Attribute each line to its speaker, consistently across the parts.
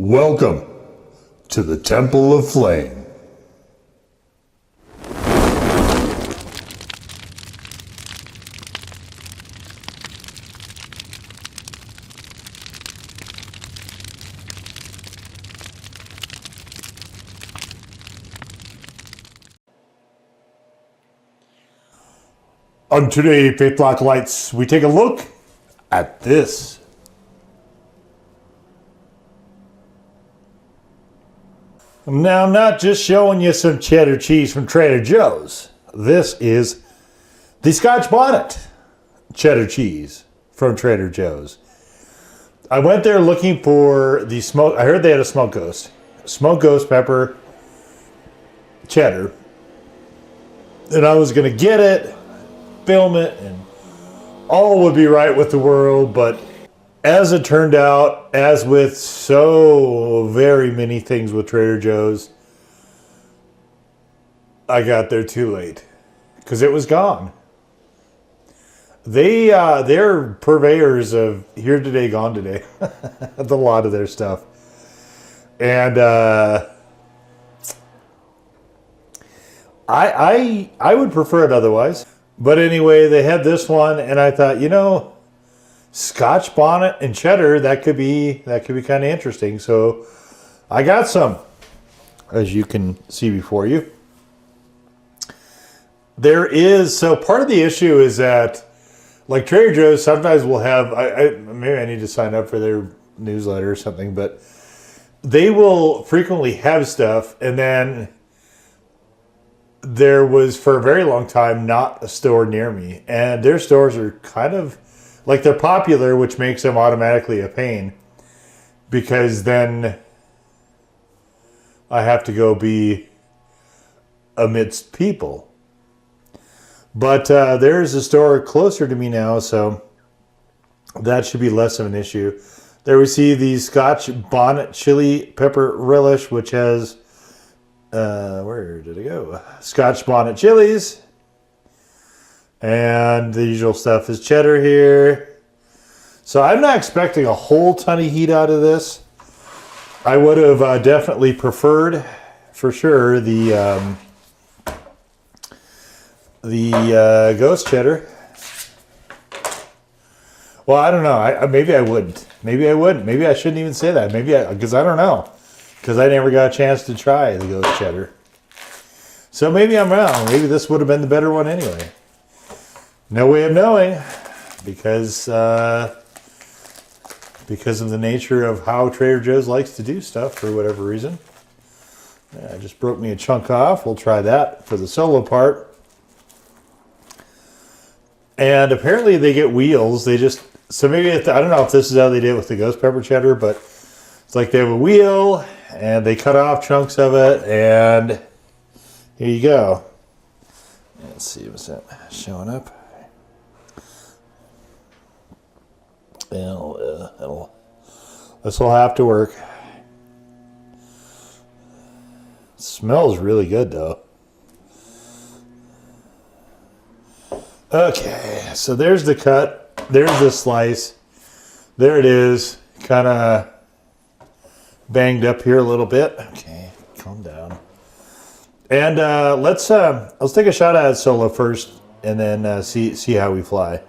Speaker 1: Welcome to the Temple of Flame. On today, Faith Block Lights, we take a look at this. Now, I'm not just showing you some cheddar cheese from Trader Joe's. This is the Scotch Bonnet Cheddar cheese from Trader Joe's. I went there looking for the smoke. I heard they had a smoked ghost pepper cheddar. And I was going to get it, film it, and all would be right with the world. But as it turned out, as with so very many things with Trader Joe's, I got there too late because it was gone. They're purveyors of here today, gone today. A lot of their stuff. And I would prefer it otherwise. But anyway, they had this one, and I thought, Scotch Bonnet and cheddar, that could be kind of interesting. So I got some, as you can see before you. So part of the issue is that, like Trader Joe's, sometimes will have, maybe I need to sign up for their newsletter or something, but they will frequently have stuff, and then there was, for a very long time, not a store near me. And their stores are kind of, like, they're popular, which makes them automatically a pain, because then I have to go be amidst people. But there's a store closer to me now, so that should be less of an issue. There we see the Scotch Bonnet Chili Pepper Relish, which has, where did it go? Scotch Bonnet Chilies. And the usual stuff is cheddar here. So I'm not expecting a whole ton of heat out of this. I would have definitely preferred, for sure, the ghost cheddar. Well, I don't know. Maybe I wouldn't. Maybe I wouldn't. Maybe I shouldn't even say that. Because I don't know. Because I never got a chance to try the ghost cheddar. So maybe I'm wrong. Maybe this would have been the better one anyway. No way of knowing, because of the nature of how Trader Joe's likes to do stuff for whatever reason. Yeah, I just broke me a chunk off. We'll try that for the solo part. And apparently they get wheels. So maybe, I don't know if this is how they did it with the ghost pepper cheddar, but it's like they have a wheel and they cut off chunks of it, and here you go. Let's see, what's that showing up? This will have to work. It smells really good though. Okay, so there's the cut. There's the slice. There it is. Kind of banged up here a little bit. Okay, calm down. And let's take a shot at it solo first, and then see how we fly.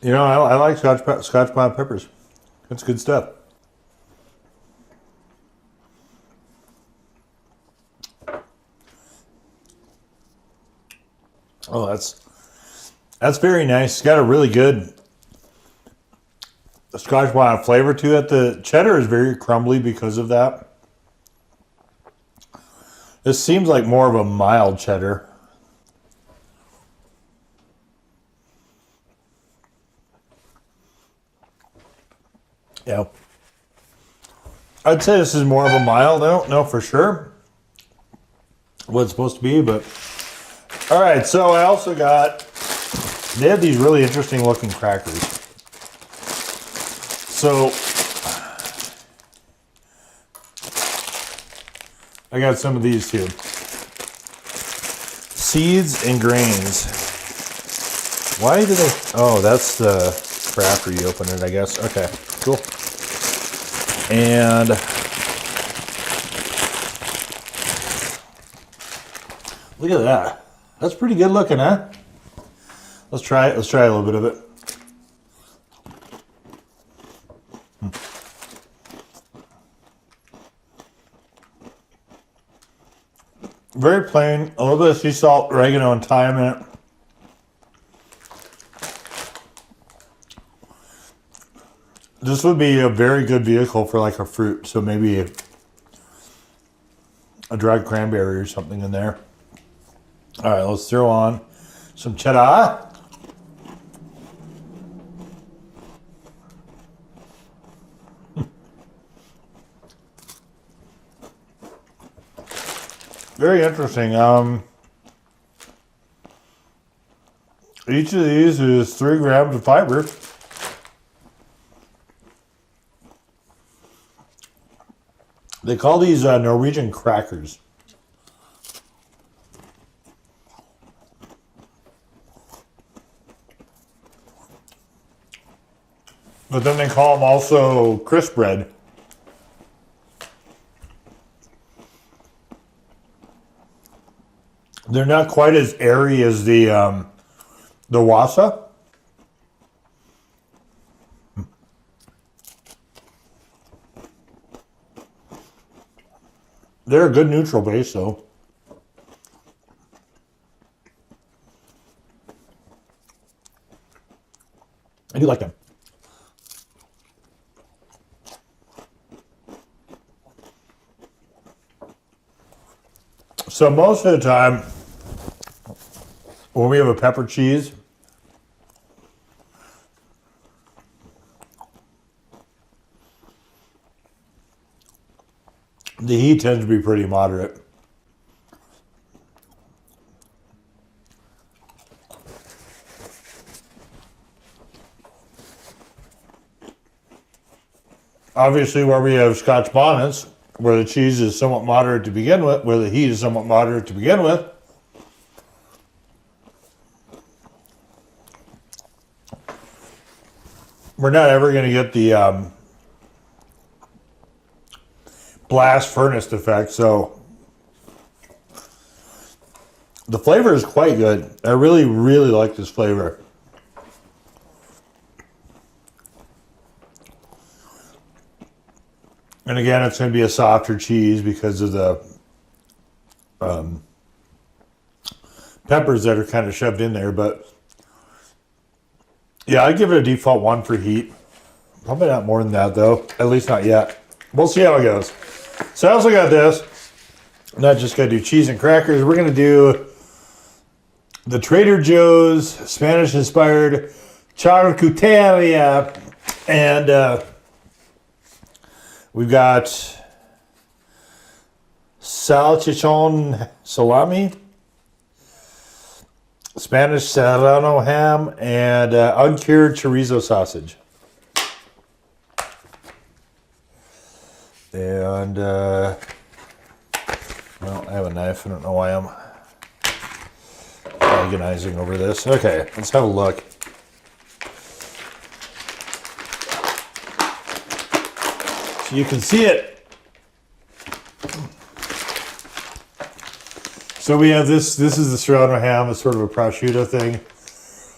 Speaker 1: I like Scotch Bonnet peppers. That's good stuff. Oh, that's very nice. It's got a really good Scotch Bonnet flavor to it. The cheddar is very crumbly because of that. This seems like more of a mild cheddar. Yeah. I'd say this is more of a mild. I don't know for sure what it's supposed to be, but all right. So I also they have these really interesting looking crackers. So I got some of these too. Seeds and grains. Why did they? Oh, that's the for after you open it, I guess. Okay, cool. And look at that. That's pretty good looking, huh? Let's try it. Let's try a little bit of it. Very plain. A little bit of sea salt, oregano, and thyme in it. This would be a very good vehicle for like a fruit. So maybe a dried cranberry or something in there. All right, let's throw on some cheddar. Very interesting. Each of these is 3 grams of fiber. They call these Norwegian crackers. But then they call them also crisp bread. They're not quite as airy as the wasa. They're a good neutral base, though. I do like them. So most of the time, when we have a pepper cheese, the heat tends to be pretty moderate. Obviously, where we have Scotch bonnets, where the cheese is somewhat moderate to begin with, where the heat is somewhat moderate to begin with, we're not ever going to get the blast furnace effect. So the flavor is quite good. I really, really like this flavor. And again, it's going to be a softer cheese because of the peppers that are kind of shoved in there. But yeah, I'd give it a default 1 for heat. Probably not more than that, though. At least not yet. We'll see how it goes. So I also got this. I'm not just going to do cheese and crackers. We're going to do the Trader Joe's Spanish-inspired charcuteria. And we've got salchichon salami, Spanish serrano ham, and uncured chorizo sausage. And, well, I have a knife. I don't know why I'm agonizing over this. Okay, let's have a look. So you can see it. So we have this. This is the serrano ham. It's sort of a prosciutto thing.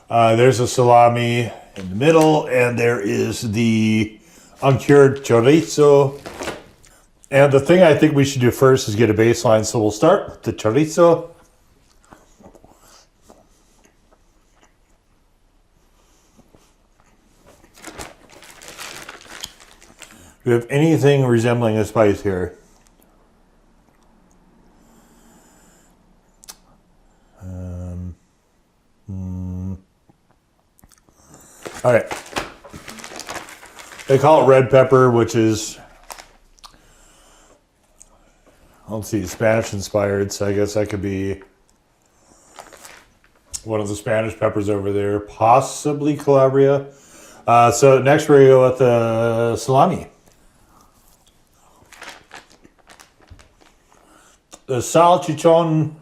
Speaker 1: There's a salami in the middle, and there is the uncured chorizo. And the thing I think we should do first is get a baseline. So we'll start with the chorizo. Do we have anything resembling a spice here? All right. They call it red pepper, which is, let's see, Spanish inspired. So I guess that could be one of the Spanish peppers over there, possibly Calabria. So next we're going to go with the salami. the salchichon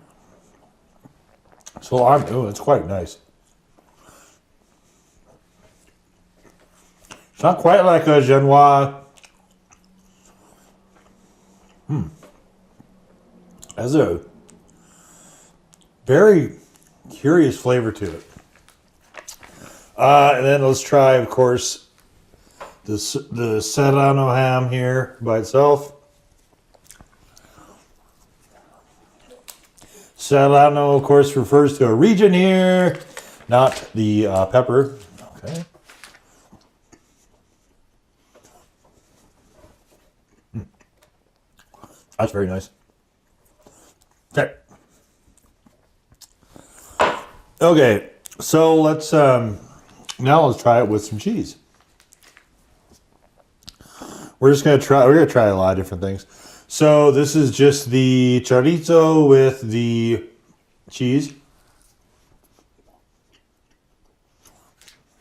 Speaker 1: salami. Oh, it's quite nice. It's not quite like a Genoise. Has a very curious flavor to it. And then let's try, of course, the Serrano ham here by itself. Serrano, of course, refers to a region here, not the pepper. Okay. That's very nice. Okay. Okay, so let's now let's try it with some cheese. We're gonna try a lot of different things. So this is just the chorizo with the cheese.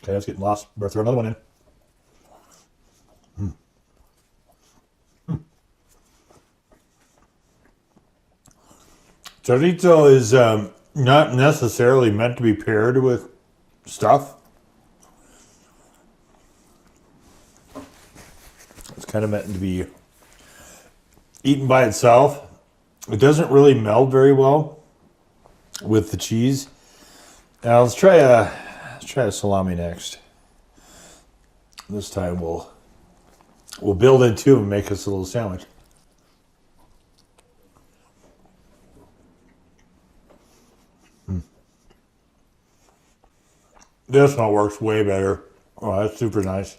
Speaker 1: Okay, that's getting lost. Better throw another one in. Chorizo is not necessarily meant to be paired with stuff. It's kind of meant to be eaten by itself. It doesn't really meld very well with the cheese. Now let's try a salami next. This time we'll build in two and make us a little sandwich. This one works way better. Oh, that's super nice.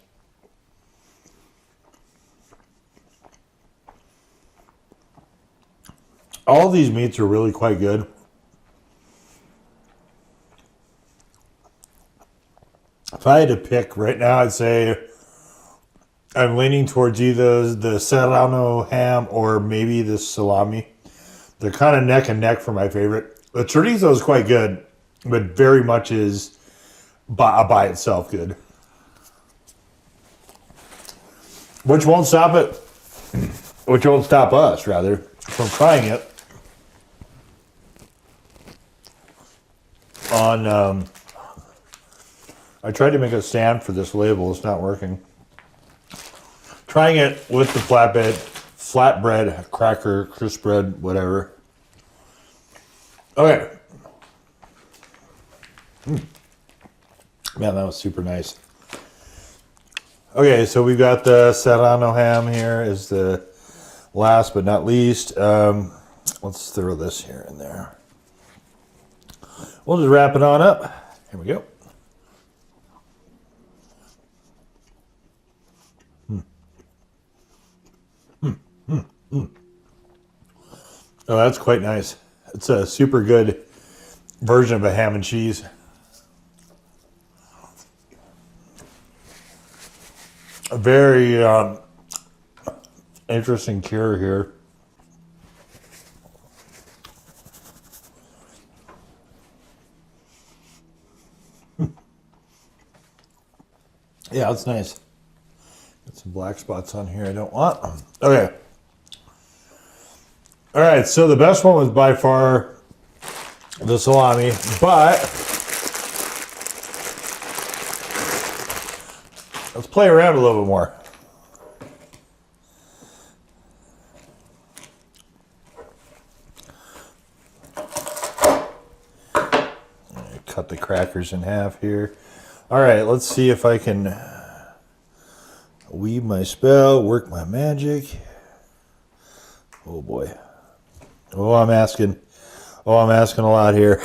Speaker 1: All these meats are really quite good. If I had to pick right now, I'd say I'm leaning towards either the Serrano ham or maybe the salami. They're kind of neck and neck for my favorite. The chorizo is quite good, but very much is by itself good. Which won't stop it, which won't stop us, rather, from trying it on, I tried to make a stand for this label, it's not working. Trying it with the flatbread, cracker, crisp bread, whatever. Okay. Man, that was super nice. Okay, so we've got the Serrano ham here is the last but not least. Let's throw this here and there. We'll just wrap it on up. Here we go. Oh, that's quite nice. It's a super good version of a ham and cheese. A very interesting cure here. Yeah, that's nice. Got some black spots on here I don't want. Okay. All right, so the best one was by far the salami, but let's play around a little bit more. Cut the crackers in half here. All right, let's see if I can weave my spell, work my magic. Oh boy. Oh, I'm asking a lot here.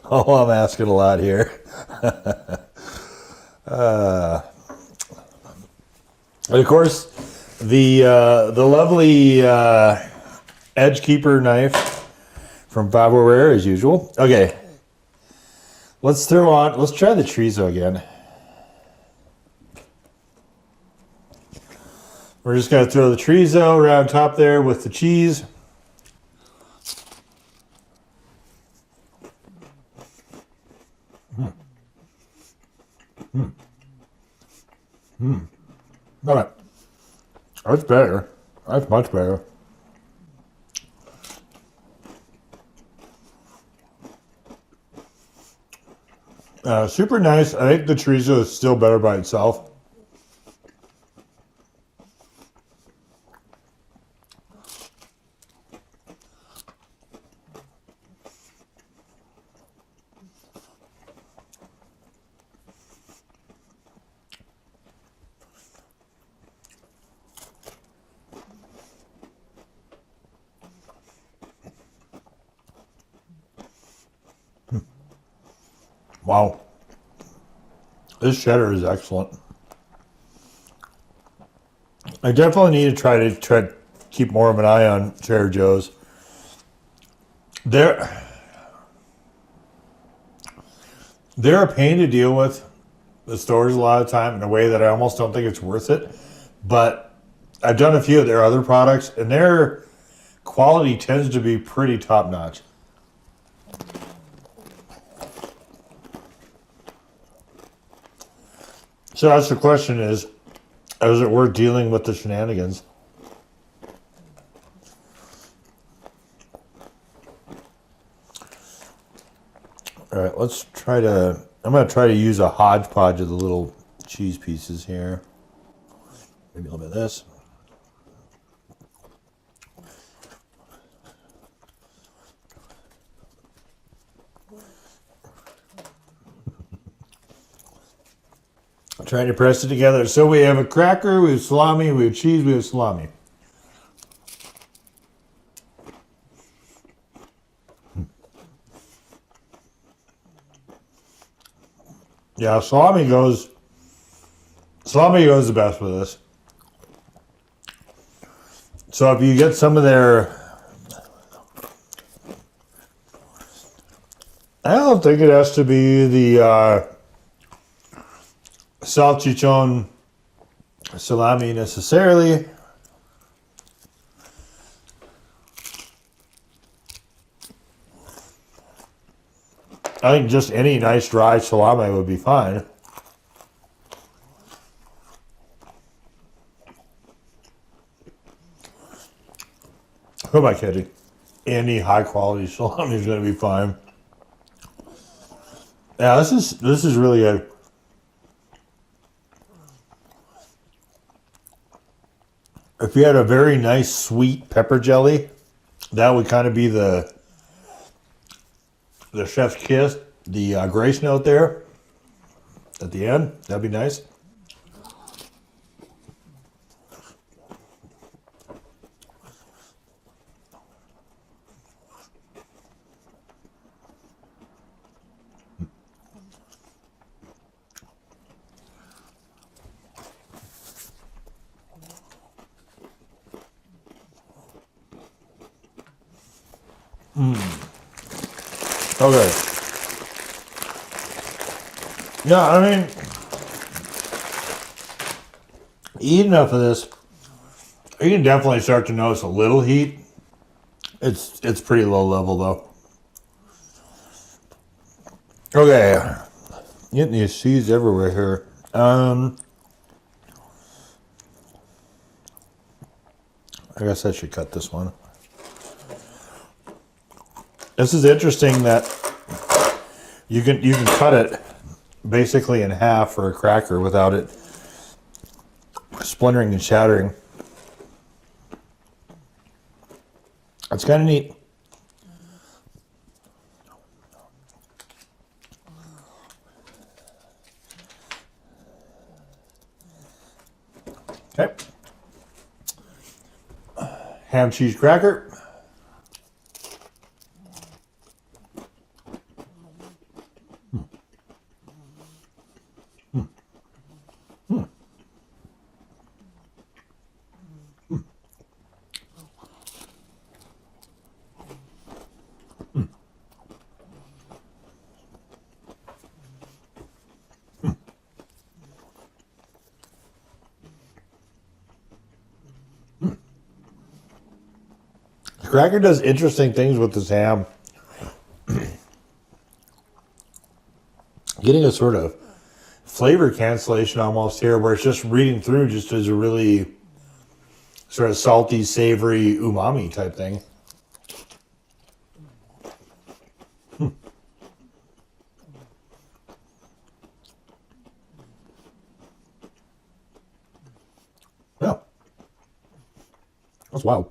Speaker 1: Oh, I'm asking a lot here. And of course, the lovely edge keeper knife from Favo Rare as usual. Okay, let's try the chorizo again. We're just gonna throw the chorizo around top there with the cheese. All right. That's better. That's much better. Super nice. I think the chorizo is still better by itself. Wow. This cheddar is excellent. I definitely need to try to keep more of an eye on Trader Joe's. They're a pain to deal with, the stores, a lot of time, in a way that I almost don't think it's worth it. But I've done a few of their other products, and their quality tends to be pretty top notch. So that's the question: is it worth dealing with the shenanigans? All right, let's try to. I'm going to try to use a hodgepodge of the little cheese pieces here. Maybe a little bit of this. I'm trying to press it together. So we have a cracker, we have salami, we have cheese, we have salami. Yeah, salami goes the best with this. So if you get some of their, I don't think it has to be the salchichon salami necessarily. I think just any nice dry salami would be fine. Who am I kidding? Any high quality salami is going to be fine. Yeah, this is really good. If you had a very nice sweet pepper jelly, that would kind of be the chef's kiss, the grace note there at the end. That'd be nice. Okay. Yeah, I mean, eat enough of this, you can definitely start to notice a little heat. It's pretty low level though. Okay, getting these seeds everywhere here. I guess I should cut this one. This is interesting that you can cut it basically in half for a cracker without it splintering and shattering. It's kind of neat. Okay. Ham cheese cracker. Cracker does interesting things with this ham. Getting a sort of flavor cancellation almost here, where it's just reading through just as a really sort of salty, savory, umami type thing. That's wild.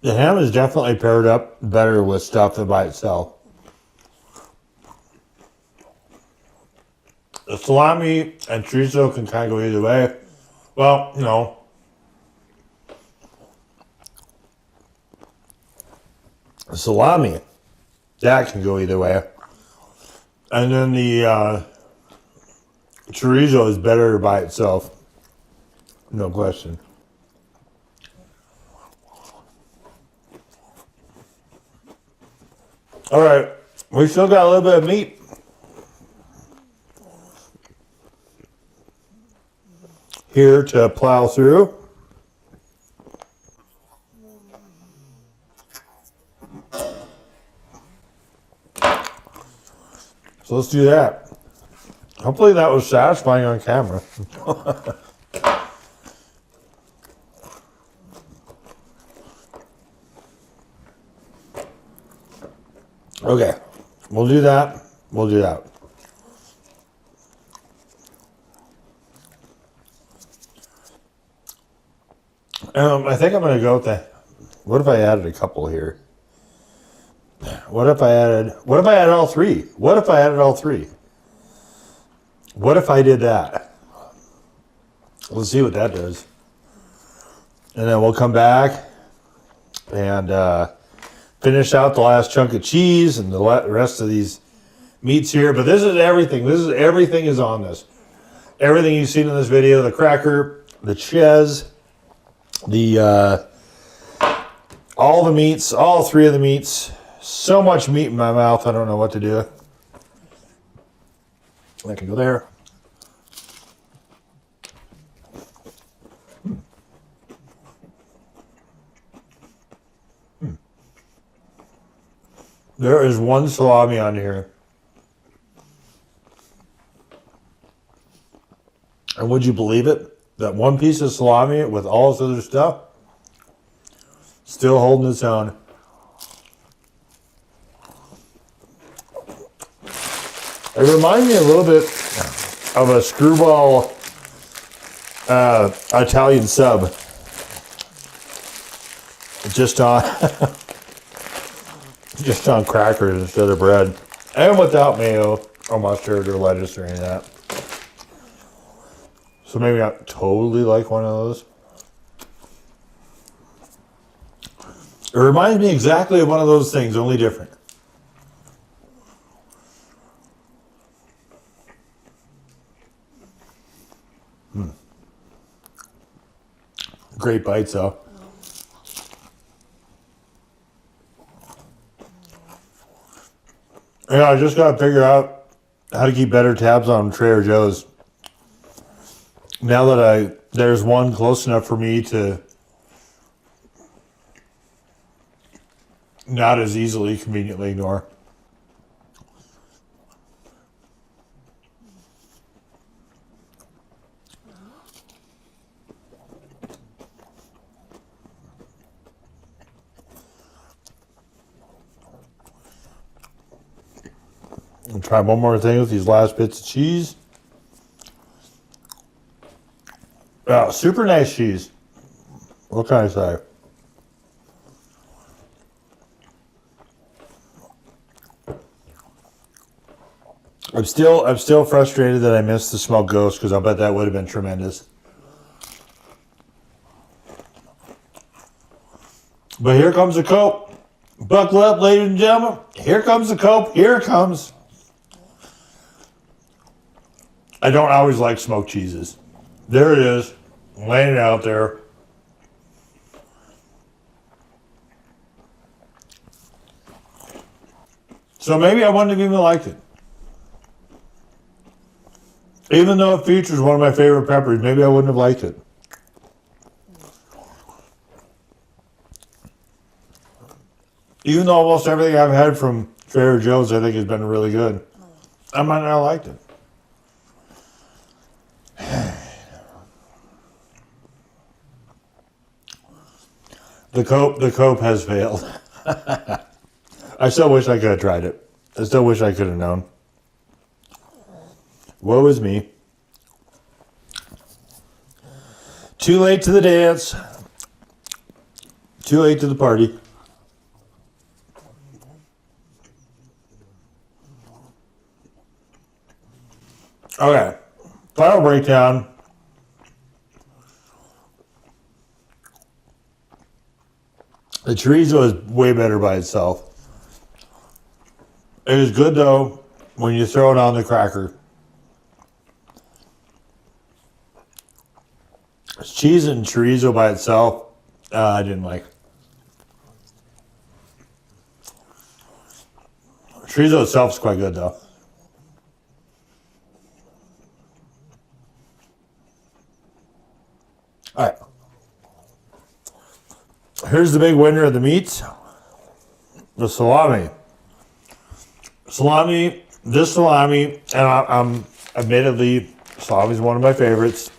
Speaker 1: The ham is definitely paired up better with stuff than by itself. The salami and chorizo can kind of go either way. Well, you know, the salami, that can go either way. And then the chorizo is better by itself. No question. All right, we still got a little bit of meat. Here to plow through. So let's do that. Hopefully that was satisfying on camera. Okay, we'll do that. We'll do that. I think I'm gonna go with the. What if I added a couple here? What if I added all three? What if I added all three? What if I did that? Let's see what that does. And then we'll come back and finish out the last chunk of cheese and the rest of these meats here. But this is everything. Everything is on this. Everything you've seen in this video: the cracker, the cheese, all the meats, all three of the meats. So much meat in my mouth, I don't know what to do. I can go there. There is one salami on here. And would you believe it? That one piece of salami with all this other stuff, still holding its own. It reminds me a little bit of a screwball Italian sub. Just on just on crackers instead of bread. And without mayo or mustard or lettuce or any of that. So maybe not totally like one of those. It reminds me exactly of one of those things, only different. Great bites, though. Yeah, I just got to figure out how to keep better tabs on Trader Joe's. Now that there's one close enough for me to not as easily conveniently ignore. I'll try one more thing with these last bits of cheese. Oh, super nice cheese. What can I say? I'm still frustrated that I missed the smoked ghost because I bet that would have been tremendous. But here comes the cope. Buckle up, ladies and gentlemen. Here comes the cope. Here it comes. I don't always like smoked cheeses. There it is, laying it out there. So maybe I wouldn't have even liked it. Even though it features one of my favorite peppers, maybe I wouldn't have liked it. Even though almost everything I've had from Trader Joe's I think has been really good, I might not have liked it. The cope has failed. I still wish I could have tried it. I still wish I could have known. Woe is me. Too late to the dance. Too late to the party. Okay. Final breakdown. The chorizo is way better by itself. It is good though when you throw it on the cracker. Cheese and chorizo by itself, I didn't like. Chorizo itself is quite good though. All right. Here's the big winner of the meats. The salami. This salami, and I'm admittedly, salami is one of my favorites.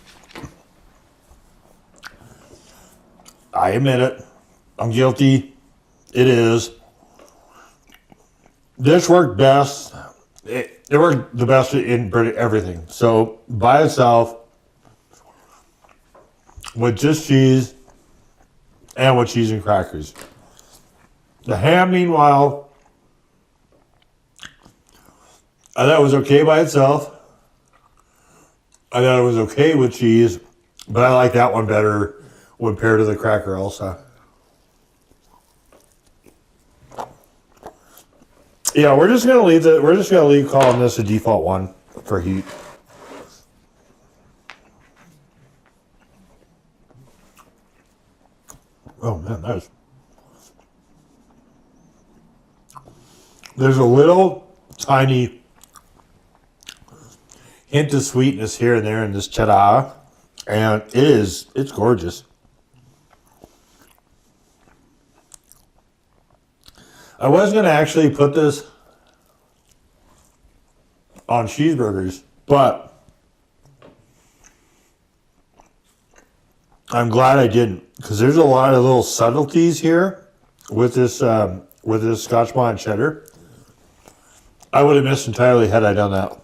Speaker 1: I admit it. I'm guilty. It is. This worked best. It worked the best in everything. So by itself, with just cheese, and with cheese and crackers. The ham, meanwhile, I thought it was okay by itself. I thought it was okay with cheese, but I like that one better when paired to the cracker also. Yeah, we're just gonna leave calling this a default one for heat. Oh man, there's a little tiny hint of sweetness here and there in this cheddar, and it's gorgeous. I was going to actually put this on cheeseburgers, but I'm glad I didn't, because there's a lot of little subtleties here with this Scotch Bonnet Cheddar. I would have missed entirely had I done that.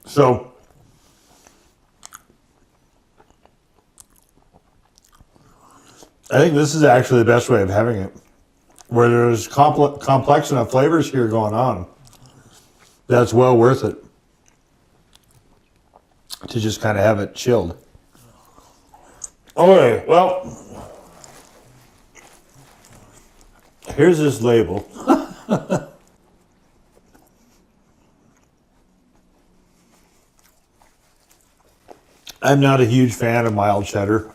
Speaker 1: So, I think this is actually the best way of having it, where there's complex enough flavors here going on. That's well worth it to just kind of have it chilled. Okay, well, here's this label. I'm not a huge fan of mild cheddar.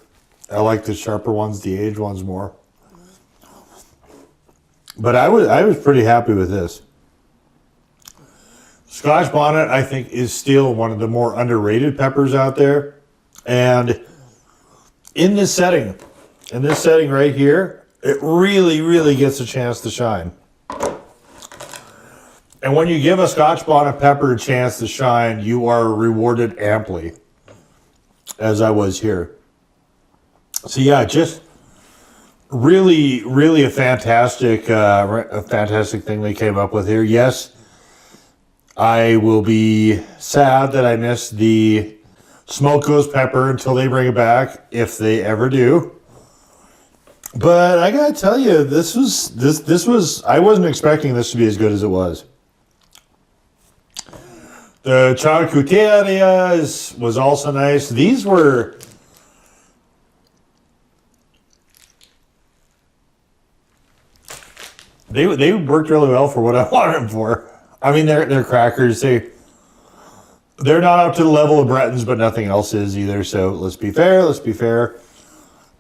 Speaker 1: I like the sharper ones, the aged ones more. But I was pretty happy with this. Scotch Bonnet, I think, is still one of the more underrated peppers out there. And in this setting right here, it really, really gets a chance to shine. And when you give a Scotch Bonnet pepper a chance to shine, you are rewarded amply, as I was here. So yeah, just really, really a fantastic thing they came up with here. Yes, I will be sad that I missed the smoke ghost pepper until they bring it back, if they ever do. But I gotta tell you, this was I wasn't expecting this to be as good as it was. The charcuteria was also nice. These were they worked really well for what I wanted them for. I mean, they're crackers. They're not up to the level of Bretton's, but nothing else is either. So let's be fair.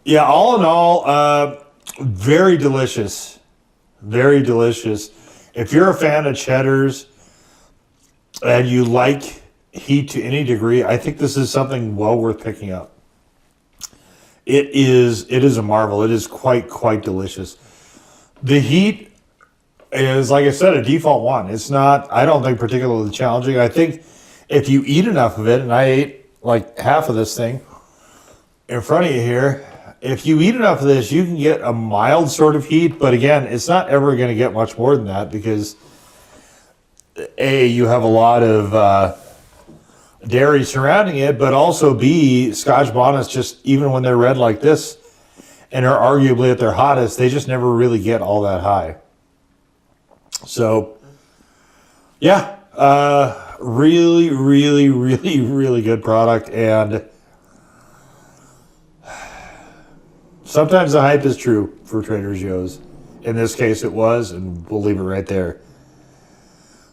Speaker 1: Yeah, all in all, very delicious. Very delicious. If you're a fan of cheddars and you like heat to any degree, I think this is something well worth picking up. It is a marvel. It is quite delicious. The heat is, like I said, a default one. It's not, I don't think, particularly challenging. I think if you eat enough of it, and I ate like half of this thing in front of you here, if you eat enough of this, you can get a mild sort of heat. But again, it's not ever going to get much more than that, because A, you have a lot of dairy surrounding it, but also B, Scotch bonnets just, even when they're red like this and are arguably at their hottest, they just never really get all that high. So, yeah, really, really, really, really good product. And sometimes the hype is true for Trader Joe's. In this case, it was, and we'll leave it right there.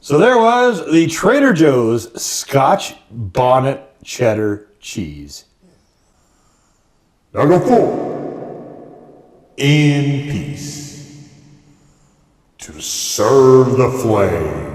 Speaker 1: So there was the Trader Joe's Scotch Bonnet Cheddar Cheese. Now go full in peace to serve the flame.